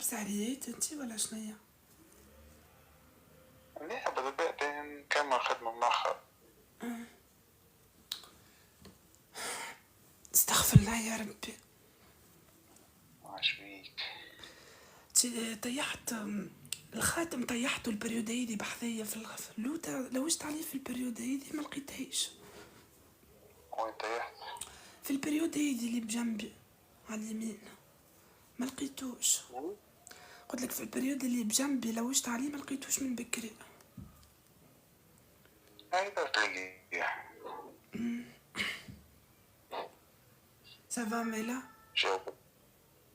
السعريات انتي ولا شنيا؟ لا بالبعد نكمل خدمة مؤخر. استغفر الله يا ربي. عاش بيك. طيحت الخاتم، طيحته البريود هيدي بحذية في اللوطة، لوجت عليه في البريود هيدي ما لقيتهاش. وين طيحت؟ في البريود هيدي اللي بجنبي على اليمين ما لقيتوش. قلت لك في البريود اللي بجنبي لوجت عليه ما لقيتوش من بكري. هيدا تلاقيه. سافا ميلا؟ جاوب.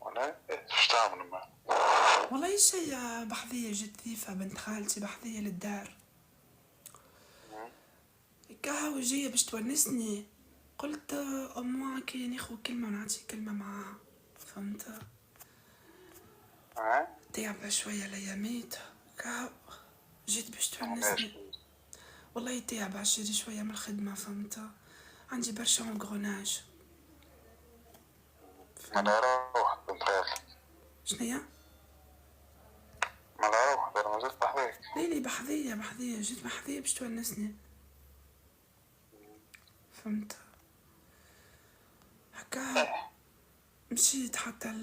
وانا ايش تعمل معه؟ والله شي بحذية جت ثيفة بنت خالتي بحذية للدار كهو جاية باش تونسني. قلت أموا كي ناخو كلمة ونعطي كلمة معاها، فهمت؟ تعبة شوية الأياميت كهو جيت باش تونسني. والله تعبة عشري شوية من الخدمة، فهمت؟ عندي برشا مقروناج. ما روح بنت خالتك. شنيا؟ ما روح دار ما زلت بحذيك. ليلي بحذية جيت بحذية باش تونسني، فهمت؟ هكا مشيت حتى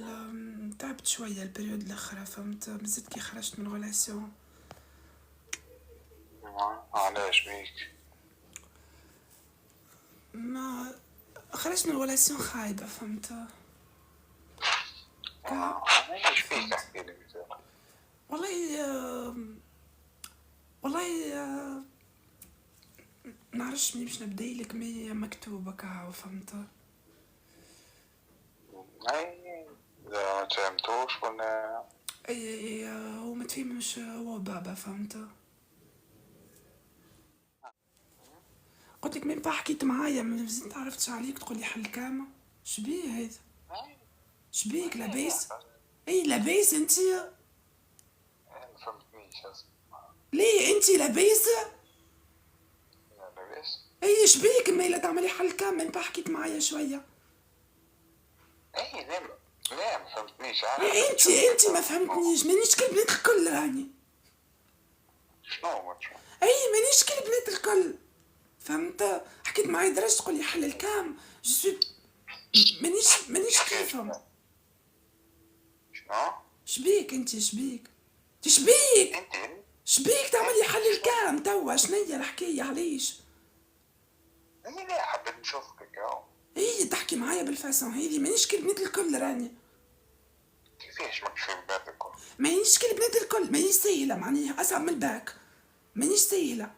تعبت شوية البريود الأخرى، فهمت؟ بزيد كي خرجت من غولاسيون. علاش بيك؟ ما خرجت من غولاسيون خايبة، فهمت؟ علاش بيك احكي لي مثال؟ والله نعرفش منين باش نبدايلك، مي مكتوبة كهو، فهمت؟ اي اذا ما تفهمتوش ولا اي هو ما تفهمش هو بابا، فهمت؟ قلت لك من حكيت معايا من زدت عرفتش عليك تقولي حل كامة. شبيه هذا؟ شبيك لاباس؟ اي لاباس انتي؟ ما فهمتنيش ليه انتي لاباس؟ لاباس. اي شبيك مالا تعملي حل كامل؟ من حكيت معايا شوية. اي لا ما فهمتنيش. انتي ما فهمتنيش، مانيش كالبنات الكل راني. شنو ما تفهم؟ اي مانيش كالبنات الكل، فهمت؟ حكيت معايا درجة تقولي حل الكام مانيش كيفهم. شنو؟ شبيك انتي شبيك؟ شبيك؟ انت شبيك تعملي حل الكام توا؟ شنيا الحكاية علاش؟ انا لا حبيت نشوفك اهو. اي تحكي معايا بالفاسون هذي، مانيش كالبنات الكل راني. كيفاش ماكش فاهم بالك؟ مانيش كالبنات الكل، مانيش سهلة معناها أصعب من الباك، مانيش سهلة.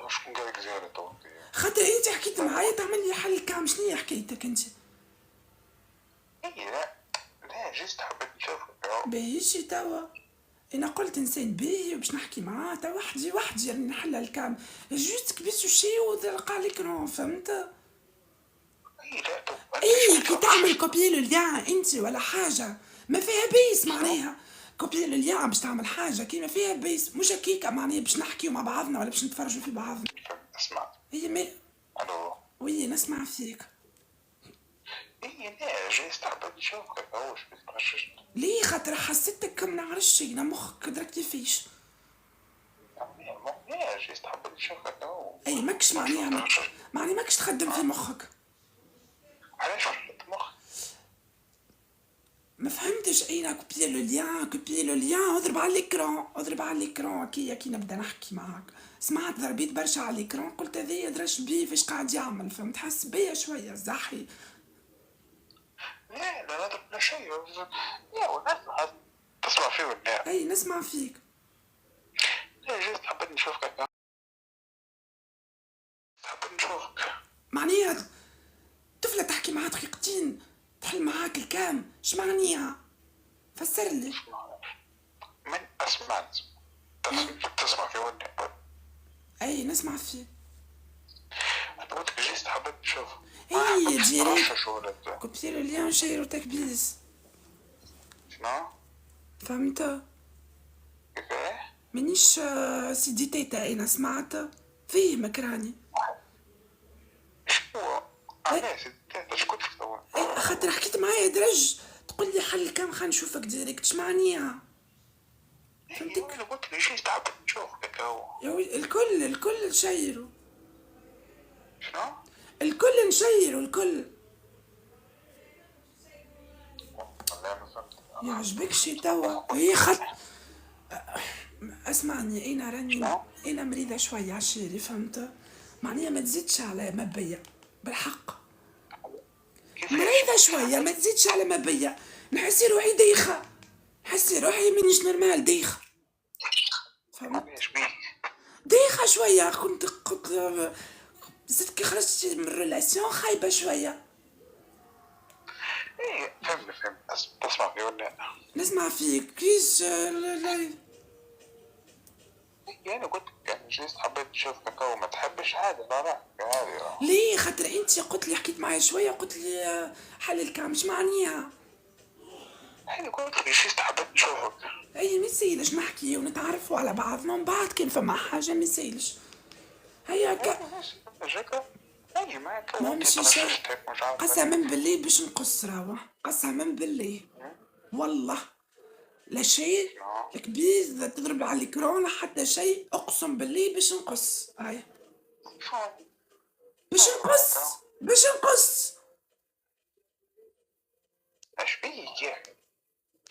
شكون قالك زيادة تو؟ خاطر انت حكيت معايا تعملي حل كام، شنيا حكايتك انت؟ اي لا جست حبيت نشوفك اهو. باهيش توا انا قلت انسان باهي وباش نحكي معاه تا وحدي يعني نحل الكام جوست كبيسو شي وتلقى ليكرون، فهمت؟ اي لا تو اي كي تعمل كوبي لو ليان انت ولا حاجه ما فيها بيس معناها. كوبي لو ليان باش تعمل حاجه كيما فيها بيس، مش هكيكا معناها باش نحكيو مع بعضنا ولا باش نتفرجوا في بعضنا. اسمع. هي ما الو. وي نسمع فيك. اي لا جست حبيت نشوفك اهو. واش بتغششت؟ ليه؟ خاطر حسيتك ما نعرفش انا مخك دركتي فيش. لا جست حبيت نشوفك اهو. اي ماكش معناها ماكش تخدم في مخك. علاش فلت مخك؟ ما فهمتش اين كوبي لو ليان اضرب على الاكران كي نبدا نحكي معاك. سمعت ضربيت برشا على الاكران قلت هذايا درش بيه فاش قاعد يعمل، فهمت؟ حس بيا شويه زحي. لا نضرب لا شيء. يا ولد تسمع فيه ولا؟ اي نسمع فيك. لا جست حبيت نشوفك. حبيت نشوفك معناها طفله تحكي معها دقيقتين تحل معاك الكام، شمعنيها؟ فسر لي. من اسمعت تسمع فيه ولا؟ اي نسمع فيه. انا قلت جست حبيت نشوفك. اي ديريكت ولد كوبي لو ليان شيرو تكبيس. شنو؟ فهمت؟ كيفاه؟ مانيش سيدي تيتا انا سمعت فيه مكراني. شنو؟ علاش انت شكون توا؟ خاطر حكيت معايا درج تقول لي حل كان خلينا نشوفك ديريكت شمعنيها. ايوه فهمتك؟ انا قلت لي شي تعبت نشوفك هو. الكل نشيروا. شنو؟ الكل نشيروا الكل. والله ما فهمت. يعجبك شي توا هي خط. اسمعني شنو؟ انا مريضة شوية عشيري فهمت. معناها ما تزيدش على ما بيا بالحق. كيفاش؟ مريضة شوية ما تزيدش على ما بيا. نحس روحي دايخة. نحس روحي مانيش نورمال دايخة. فهمت؟ علاش بيك؟ دايخة شوية كنت زدت كي خرجت من الريلاسيون خايبة شوية. ايه فهمت تسمع في ولا؟ نسمع فيك كيش لا. إيه انا قلت لك يعني جيت حبيت نشوفك هو ما تحبش عادي لا عادي. ليه خاطر انت قلت لي حكيت معايا شوية قلت لي حل الكام مش معنيها. انا قلت لك جيت حبيت نشوفك. اي ما يسيلش نحكي ونتعرفوا على بعضنا من بعد كان فما حاجة ما يسيلش. هيا جاك اي معك ما انت مشي شيء. طنشتك مش عارف. قسما بالله باش نقص راهو. قسما بالله والله لا شيء. الكبير اذا تضرب على الكورونا حتى شيء اقسم بالله باش نقص. هاي باش نقص اش بيك يعني؟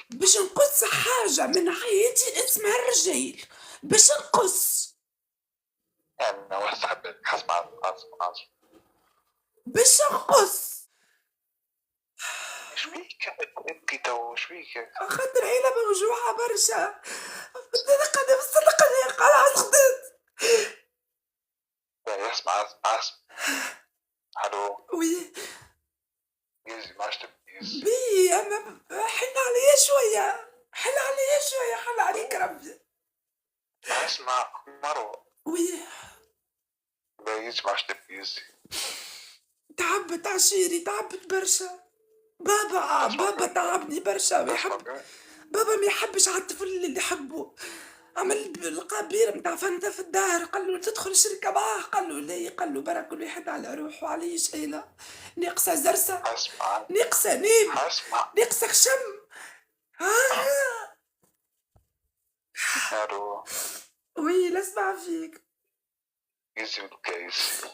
باش نقص حاجة من حياتي اسمها الرجال. باش نقص. انا واحد حبيت اسمع. باش نقص. اش بيك تبكي تو اش بيك؟ خاطر عيلة موجوعة برشا. صدقني خلاص خديت. اسمع. الو. وي يزي ما تبكيز. بي اما حن عليا شوية. حن عليك ربي. اسمع مروة. وي لا يزي ما تبكيز. تعبت عشيري تعبت برشا. بابا تعبني برشا بابا ما يحبش على الطفل اللي يحبه. عمل لقى بير متاع فانتا في الدار قال له تدخل شركة معاه قال له لا قال له برا كل واحد على روحه عليش عيلة ناقصة زرسة اسمع. ناقصة نيم اسمع. ناقصة خشم. الو. وي لا اسمع فيك. يزي الكيس.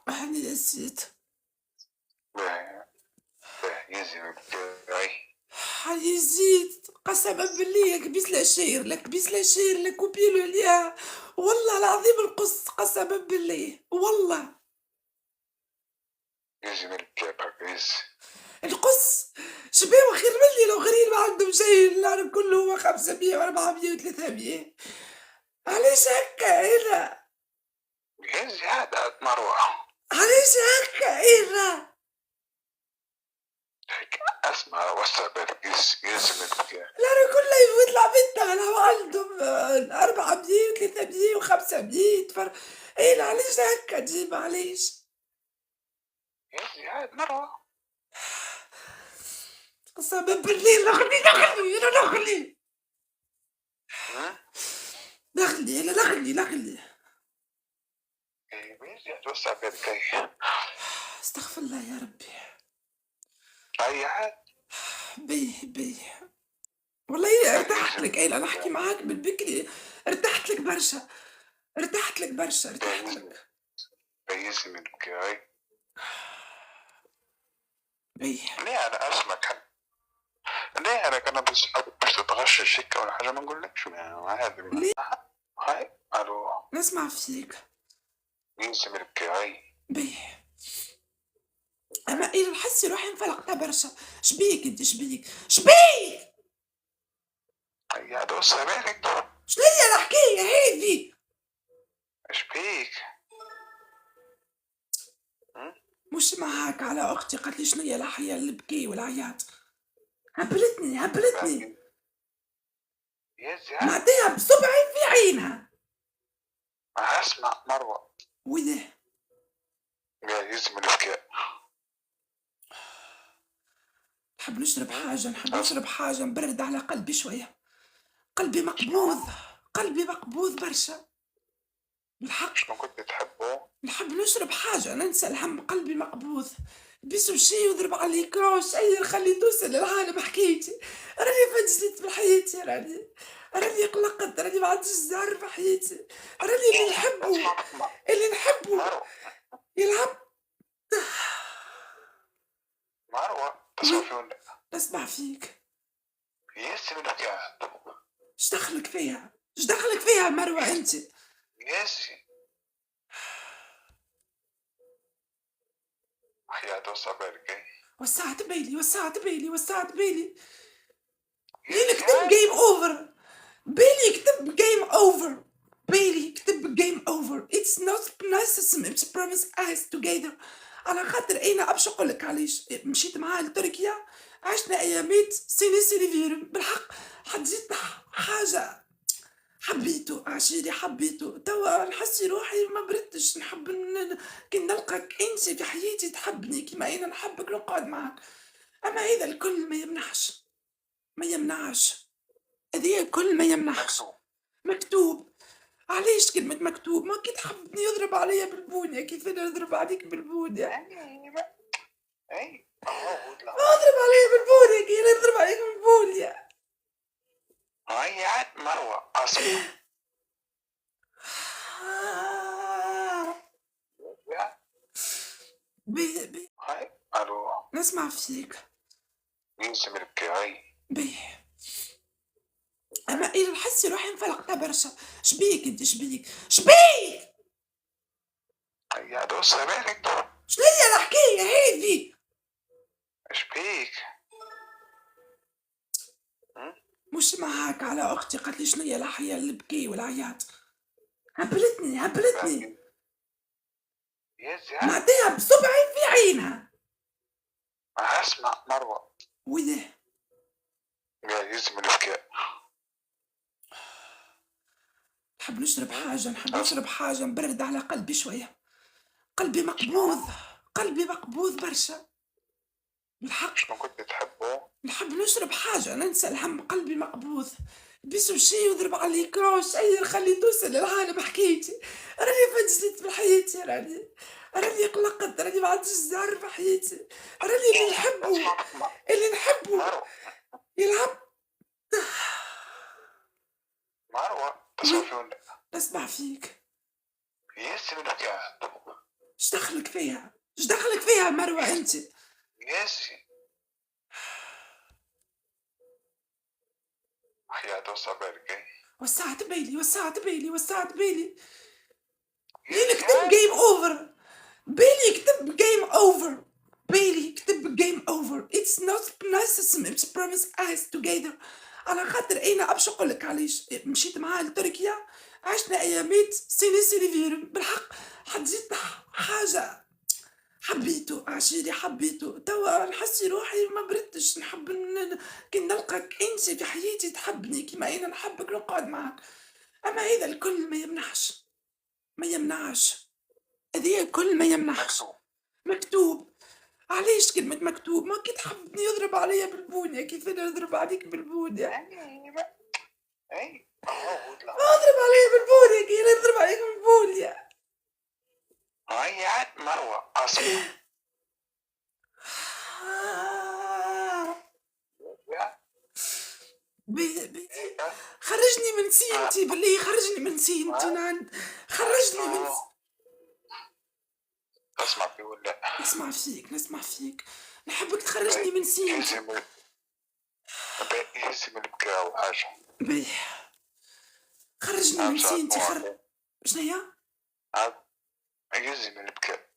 هاني نسيت. يزي الكيس. يزيد قسما بالله كبيس لا شير لك وبيلو ليها. والله العظيم القص قسما بالله والله. يزي الكيس. القص شباب خير مني لو غيرين ما عندهم شيء العالم كله هو 500 و400 و300. علاش هكا هنا؟ يزي هذا مروة. علاش هكا هنا؟ اسمع وسع بالك يزي الكيس. العالم كله يفوت العبيد على عندهم 400 و300 و500 ايه علاش هكا ديما علاش؟ يزي هذا مروة. قسما بالله نغلي يزي توسع بالك. استغفر الله يا ربي. اي عاد. بيه والله ارتحت لك انا نحكي معاك بالبكري. ارتحت لك برشا. يزي من الكيس. بيه ليه انا اسمك؟ ليه انا كان بس باش تتغشش هيك ولا حاجه ما نقولكش عادي. ليه؟ هاي الو. نسمع فيك. يزي من الكيس. بيه اما انا نحس روحي انفلقت برشا. شبيك انت شبيك يا دوس بالك. شنو هي الحكايه هذي؟ ايش بيك؟ مش معاك على اختي قالت لي شنو هي الحياه البكي والعياط. هبلتني يزي نعطيها بصبعي في عينها. اسمع مروه. وده يزي من الكيس. نحب نشرب حاجة نبرد على قلبي شوية. قلبي مقبوض برشا بالحق. شنو كنت تحبه؟ نحب نشرب حاجة ننسى الهم قلبي مقبوض. بيش مشي يضرب على الإكران شير خلّي توصل للعالم حكايتي، راني فجّيت في حياتي راني قلقت، راني ما عادش زهر في حياتي، راني اللي نحبّه، اسمع اللي نحبّه مروة، يلعب. مروة تسمع وي في ولا؟ نسمع فيك. ياسر الحكاية. إيش دخلك فيها؟ إيش دخلك فيها مروة أنتِ؟ ياسر حياة وسع بالك إيه؟ وسّعت بالي، وسّعت بالي، وسّعت بالي. ليه نكتب ياسر game over. بالي يكتب game over. بالي يكتب game over. It's not process it's promise us together. على خاطر أنا باش نقول لك علاش مشيت معاه لتركيا، عشنا أيامات سيني بالحق حديت حاجة حبيته عشيري حبيته، توا نحس روحي ما بردتش نحب كي نلقاك أنت في حياتي تحبني كيما أنا نحبك نقعد معاك، أما هذا الكل ما يمنعش، ما يمنعش، هذايا الكل ما يمنعش. مكتوب. مكتوب. علاش كلمة مكتوب؟ ما كي تحبني يضرب عليَّ بالبونية كيف أنا نضرب عليك بالبونية، يعني ما أي أهو لا اضرب عليَّ بالبونية كي أنا نضرب عليك بالبونية. هاي عاد مروة أسمع. يا باهي باهي هاي ألو نسمع فيك. يوسف البكاي. باهي. أما إذا نحس روحي مفلقة برشا، شبيك أنت شبيك؟ شبيك؟ هاي عاد وسع بالك. شنيا الحكاية هذي؟ إيش بيك؟ مش معاك على أختي قالت لي شنيا الحياة البكي والعياط، هبلتني هبلتني، يا زعل نعطيها بصبعي في عينها. اسمع مروة. وده قال يوسف البكاء. نحب نشرب حاجة، نحب أسمع نشرب حاجة مبرد على قلبي شوية، قلبي شنو؟ مقبوض، قلبي مقبوض برشا، بالحق شنو كنت تحبه؟ نحب نشرب حاجة ننسى الهم، قلبي مقبوض، بيش نمشي يضرب على الإكران شير خلّي توصل للعالم حكايتي، راني فجّيت في حياتي راني قلقت، راني ما عادش زهر في حياتي، راني اللي نحبّه، اسمع اللي نحبّه مروة، يلعب. مروة تسمع وي في ولا؟ نسمع فيك. ياسر البكاء. إيش دخلك فيها؟ إيش دخلك فيها مروة أنتِ؟ ياسر حياة وسع بالك إيه؟ وسّعت بالي، وسّعت بالي، وسّعت بالي. يا ليه نكتب زعل game over. بالي يكتب game over. بالي يكتب game over. It's not process it's promise us together. على خاطر أنا باش نقول لك علاش مشيت معاه لتركيا، عشنا أيامات سيني بالحق حديت حاجة حبيته عشيري حبيته، توا نحس روحي ما بردتش نحب كي نلقاك أنت في حياتي تحبني كيما أنا نحبك نقعد معاك، أما هذا الكل ما يمنعش، ما يمنعش، هذايا الكل ما يمنعش. مكتوب. مكتوب. علاش كلمة مكتوب؟ ما كي تحبني يضرب عليَّ بالبونية كيف أنا نضرب عليك بالبونية، يعني ما أي أهو لا اضرب عليَّ بالبونية كي أنا نضرب عليك بالبونية. هاي عاد مروة أسمع. يا بنتي إيه خرّجني من سينتي بالله خرّجني من سينتي خرّجني من أسمع في ولا؟ نسمع فيك، نسمع فيك، نحبّك تخرّجني من سينتي. يهزم يهزم البكاء وحاجة. باهي خرّجني من عام ساعة سينتي مواقف شنيا؟ عام يهزم البكاء.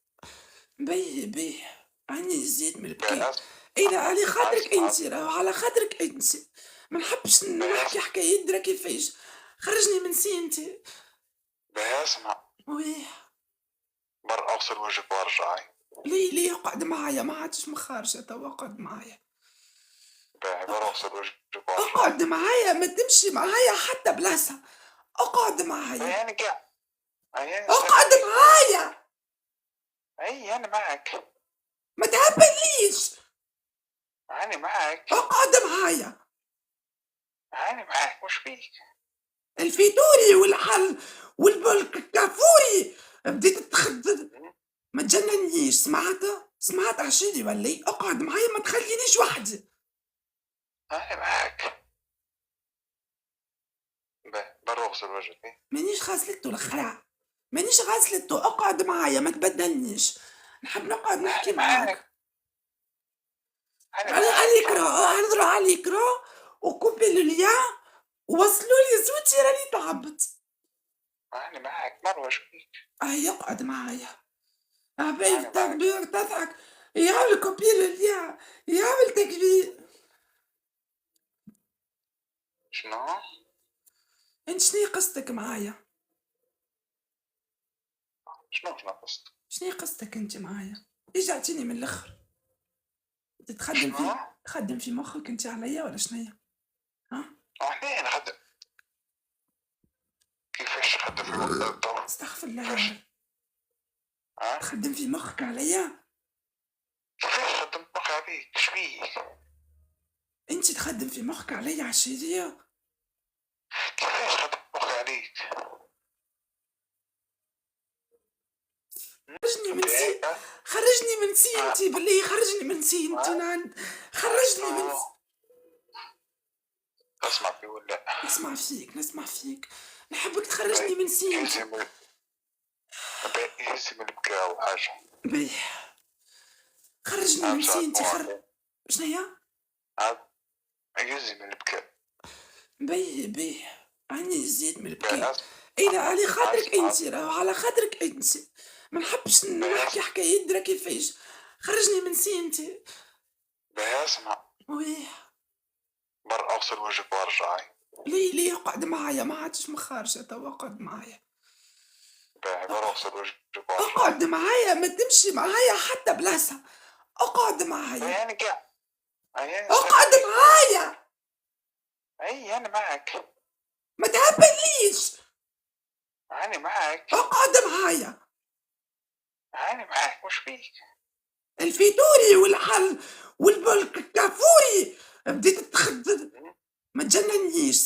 باهي باهي راني نزيد من البكا، بس أنا على خاطرك أسمع أنتِ راهو على خاطرك أنتِ، ما نحبش بس نحكي حكايات درا كيفاش، خرّجني من سينتي. بسمع ويه بر أغسل وجهك وارجعي. ليه اقعد معايا ما عادش مخارجة توا اقعد معايا، باهي بر أغسل وجهك وارجعي. اقعد معايا ما تمشي معايا حتى بلاصة، اقعد معايا، باهي أنا قاعد. أي اقعد استني. معايا، أي أنا معك. ما تهبليش، أنا معك. اقعد معايا. أنا معك مش فيك. الفيتوري والكافوري بديت تخدر، ما تجننيش سمعت؟ سمعت عشيري والّي اقعد معايا ما تخلّينيش وحدي. أنا معاك. برا اغسل وجهك. مانيش غاسلته الخرا، مانيش غاسلته، اقعد معايا ما تبدلنيش، نحب نقعد نحكي أنا معاك. معاك. أنا على معاك. الإكرا اهدروا على الإكرا وكوبي الlien ووصلوا لي صوتي راني تعبت. أنا معاك مروة شبيك. اقعد معايا. حبايبي أنا معاك. تكبير تضحك، يعمل كوبي الlien يعمل تكبير. شنو؟ أنت شنيا قصتك معايا؟ شنو قصدك؟ شنيا قصتك أنت معايا؟ إيش جعتيني من الآخر؟ أنت تخدم شنو؟ تخدم في مخك أنت عليا والّا شنيا؟ ها؟ أنا نخدم. كيفاش نخدم في مخي الضو؟ استغفر الله يا كيفاش؟ رب، ها؟ تخدم في مخك عليا؟ كيفاش نخدم مخي عليك؟ شبيك؟ أنت تخدم في مخك عليا عشيرية؟ كيفاش نخدم مخي عليك؟ خرجني من فهمتي؟ خرجني من ها؟ سينتي بالله، خرجني من سينتي ها؟ خرجني من شنو؟ اسمع في ولا؟ نسمع فيك، نسمع فيك، نحبك تخرجني باهي. من سينتي. يهزم يهزم البكاء وحاجة. باهي، خرجني من بصراحة سينتي شنيا؟ عاد يهزم البكاء. باهي باهي، راني زيد من باهي. البكاء. إذا على خاطرك اسمع. أنت، راهو على خاطرك أنت، ما نحبش باهي. نحكي حكايات درا كيفاش. خرجني من سينتي. باهي اسمع. ويه. برا اغسل وجهك وارجعي. ليه اقعد معايا، ما عادش مخارجة توا، اقعد معايا. باهي برا اغسل وجهك وارجعي. اقعد معايا، ما تمشي معايا حتى بلاصة، اقعد معايا، باهي انا قاعد. اي اقعد استني. معايا، اي انا معك. ما تهبليش، انا معك. اقعد معايا. انا معك مش فيك. الفيتوري والحل والكافوري بديت تخدم، ما تجننيش.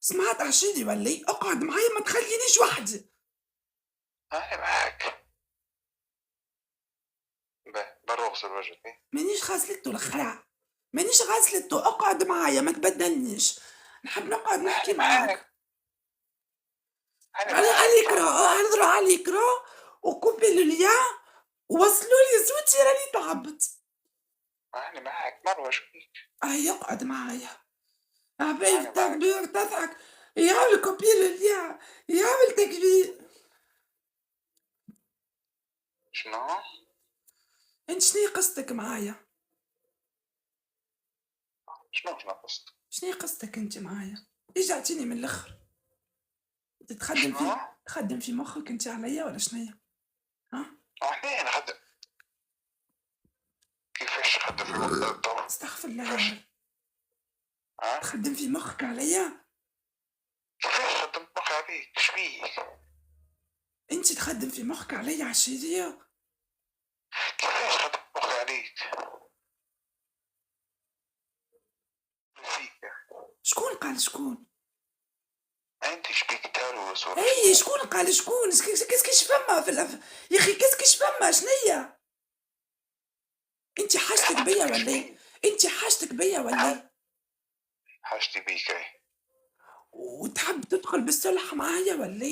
سمعت عشيري ولا اقعد معايا ما تخلينيش وحدي. انا معك. باهي برا اغسل وجهك. مانيش غاسلته الخرا، مانيش غاسلته، اقعد معايا ما تبدلنيش، نحب نقعد نحكي انا معاك. معك. انا على معك. الإكرا اهدروا على الإكرا وكوبي الlien ووصلوا لي صوتي راني تعبت. انا معك مروة شبيك. اقعد معايا. حبايبي انا معك. تكبير تضحك، يعمل كوبي الlien يعمل تكبير. شنو؟ انت شنيا قصتك معايا؟ شنو قصدك؟ شنيا قصتك انت معايا؟ ايش جعتيني من الآخر؟ انت شنو؟ تخدم في مخك انت عليا ولا شنيا؟ ها؟ انا نخدم. كيفاش نخدم في مخي الضو؟ استغفر الله يا كيفاش؟ رب، ها؟ تخدم في مخك عليا؟ كيفاش نخدم مخي عليك؟ شبيك؟ انت تخدم في مخك عليا عشيرية؟ كيفاش نخدم مخي عليك؟ فيك. شكون قال شكون؟ انت شبيك تهروس ولا اي شنو؟ شكون قال شكون؟ كيسكيش فما يا اخي كيسكيش فما شنيا؟ انت حاجتك بيا عرفتك ولا شبيك. انت حاجتك بيا ولا حاجتي بيك اي. وتحب تدخل بالصلح معايا ولا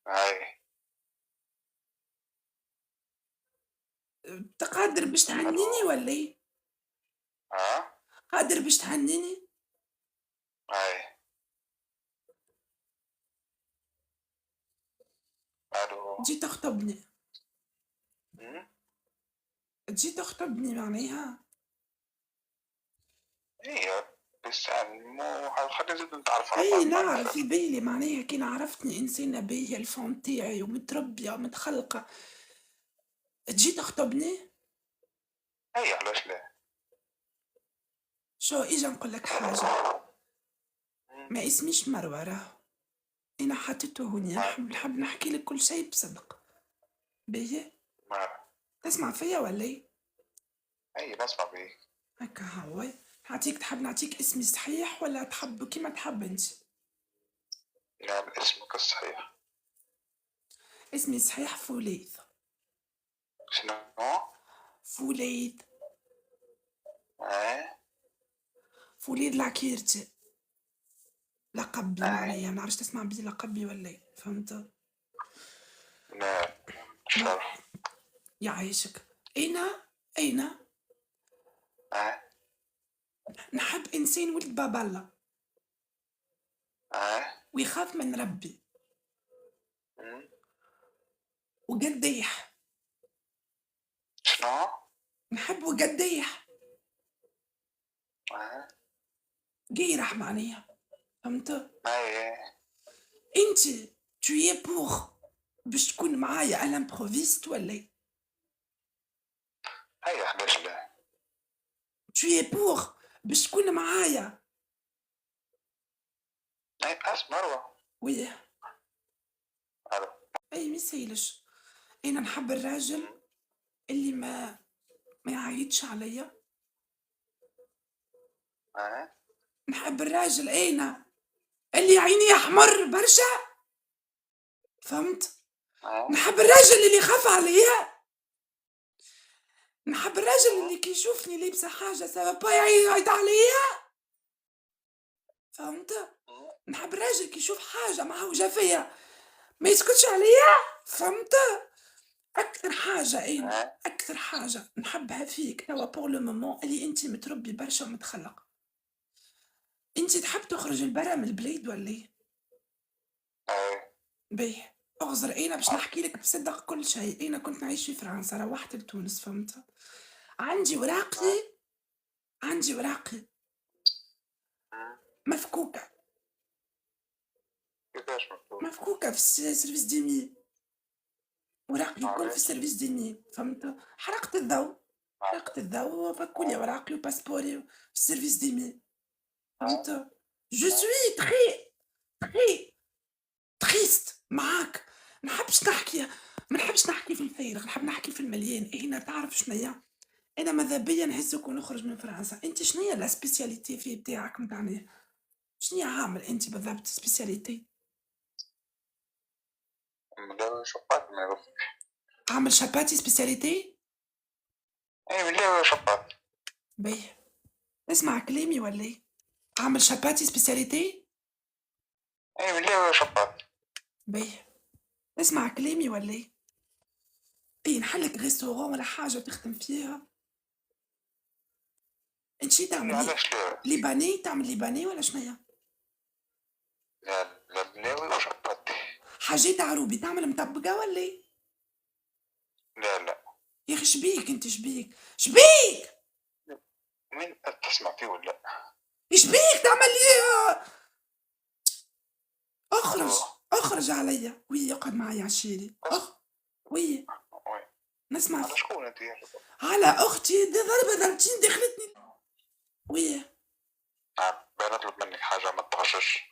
اي. انت قادر باش الو. تهنيني ولا ها؟ قادر باش تهنيني؟ اي. الو. تجي تخطبني، أمم؟ تجي تخطبني معناها؟ ايه بس يعني مو خلينا نزيد نتعرف على اي بعض ما نعرف، في نعرف. بالي معناها كي عرفتني انسانة باهية الفون تاعي ومتربية ومتخلقة تجي تخطبني؟ اي علاش لا. شو اجا نقول لك حاجة، أمم. ما اسميش مروة راهو، انا حطيته هوني، ما نحب نحكي لك كل شيء بصدق. باهي، ما تسمع فيا ولا اي نسمع بيك. هكا هاوي، تحب نعطيك اسمي صحيح ولا تحب كيما تحب انت؟ يعني اسمك الصحيح. اسمي صحيح فوليث. شنو؟ فوليد. اه فوليد العكيرتي لقبي اه معناها، ما نعرفش تسمع بيه لقبي ولا إيه، فهمت؟ لا مش ما عارف. يعيشك. أين اه نحب إنسان ولد بابالا اه ويخاف من ربي مم. وقديح. شنو؟ نحب قديح اه قيرح معناها، فهمت؟ ايه انت توي بوغ باش تكون معايا ان امبروفيست ولا إيه؟ هيا علاش لا. توي بوغ باش تكون معايا. ايه اسمع مروة. وي الو. اي ما يسيلش. انا نحب الراجل مم. اللي ما يعيطش عليا. اه نحب الراجل انا اللي عيني يحمر برشا، فهمت؟ اه نحب الراجل اللي يخاف عليا. نحب الراجل مم. اللي كي يشوفني لابسه حاجه سافا با يعيط عليا، فهمت؟ مم. نحب الراجل كي يشوف حاجه معوجه فيا ما يسكتش عليا، فهمت؟ اكثر حاجه انا اه اكثر حاجه نحبها فيك توا بور لو مومون اللي انت متربي برشا ومتخلق. انت تحب تخرج البرا من البلاد ولا ايه؟ ايه باهي اغزر، انا باش عارف. نحكي لك بصدق كل شيء. انا كنت نعيش في فرنسا، روحت لتونس، فهمت؟ عندي اه وراقي، عندي وراقي مم. مفكوكه، كيفاش مكتوب؟ مفكوكه في السيرفيس ديني. وراقي الكل في عرفت. السيرفيس ديني، فهمت؟ حرقت الضوء، حرقت عرفت. الضوء وفكولي اه وراقي وباسبوري في السيرفيس ديني، اه فهمت؟ جو اه سوي تخي تخي تخيست معاك. ما نحبش نحكي، ما نحبش نحكي في الفارغ، نحب نحكي في المليان. هنا تعرف شنيا، انا ماذا بيا نهزك ونخرج من فرنسا. انت شنيا لا سبيسياليتي في بتاعك متاعني؟ شنيا عامل انت بالضبط سبيسياليتي؟ مداوي شقات ما يغفل. عامل شاباتي سبيسياليتي؟ ايه مداوي شقات. بيه اسمع كلامي ولا ايه؟ عامل شاباتي سبيسياليتي؟ ايه مداوي شقات. بيه اسمع كلامي ولا ايه؟ ايه نحلك ريستورون ولا حاجه تخدم فيها؟ انت شي تعمل ايه؟ علاش لا. ليباني؟ تعمل ليباني ولا شنيا؟ لا لا بلاوي وشقات. حاجات عروبي تعمل مطبقه ولا ايه؟ لا لا. يا اخي شبيك انت، شبيك مين تسمع فيه ولا؟ شبيك تعمل لي؟ اخرج، الو. اخرج عليا. وي اقعد معايا عشيري بس وي وين؟ نسمع على شكون انت يا رجل؟ على اختي دي ضربه ضربتين دخلتني. وي نعم بقى نطلب منك حاجة ما تغشش.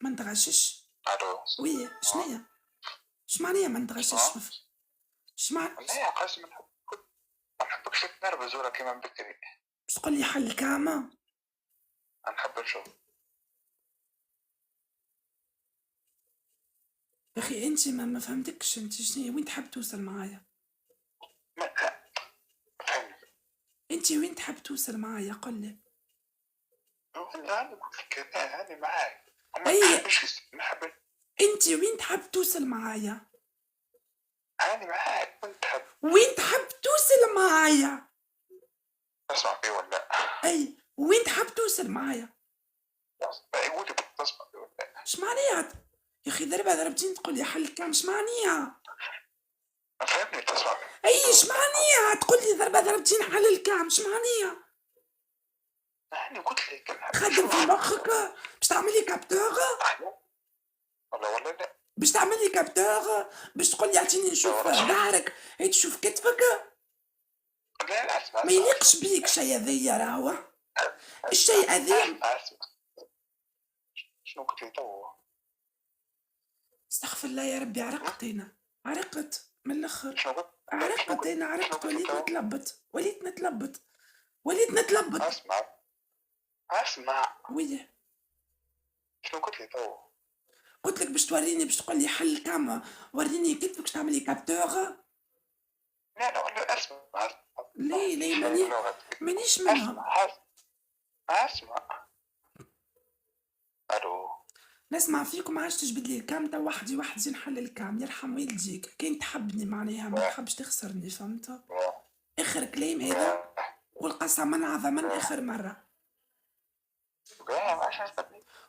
ما نتغشش. الو. وي شنيا؟ اش معناها ما شنو؟ نتغشش؟ اش معنى؟ لا يا قاسم ما نحبكش تتنرفز ولا كيما من بكري. باش تقول لي حل كامة؟ نحب نشوف. يا اخي انت ما فهمتكش. انت شنيا وين تحب توصل معايا؟ ما لا فهمني. انت وين تحب توصل معايا؟ قل لي. انا قلت لك انا معاك. ما اي نحبش نحب. انت وين تحب توصل معايا؟ انا معاك وانت تحب. وين تحب توصل معايا؟ تسمع فيه ولا؟ اي وين تحب توصل معايا؟ لا يقول لي تسمع فيه ولا؟ اش معناها؟ يا اخي ضربة ضربتين تقول لي حل كام؟ اش معناها؟ فهمني تسمع فيه. اي اش معناها تقول لي ضربة ضربتين حل الكام؟ اش معناها؟ انا قلت لك نحب تخدم في نشوف. مخك باش تعمل لي كابتور؟ ولا لا. باش تعمل لي كابتور باش تقول لي اعطيني لا نشوف والله. ظهرك هي تشوف كتفك؟ لا لا اسمع ما اسمع يليقش اسمع بيك شي هذيا راهو. اسمع الشيء هذا اسمع. شنو قلت لي تو؟ استغفر الله يا ربي. عرقت انا، عرقت من الاخر. شنو قلت؟ لا شنو عرقت قلت؟ انا، شنو عرقت. قلت لي وليت تو؟ نتلبط، وليت نتلبط، وليت نتلبط. اسمع اسمع. ويه شنو قلت لي تو؟ قلت لك باش توريني، باش تقول لي حل كام، وريني كتفك باش تعمل لي كابتور. لا لا ولا اسمع. ليه ليه شيء ماني لغتك. مانيش منهم. اسمع. الو. نسمع فيكم عادش تجبد لي الكام تو وحدي وحدي نحل الكام يرحم والديك كان تحبني معناها ما تحبش تخسرني فهمت. اخر كلام هذا قول قسما عظما اخر مرة.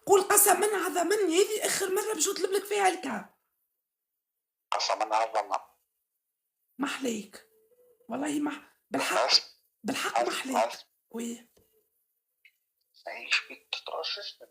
قول قسما عظما هذه اخر مرة باش نطلب لك فيها الكام. قسما عظما. محليك والله بالحق بالحق محليك. وي عيش بيك تترشش من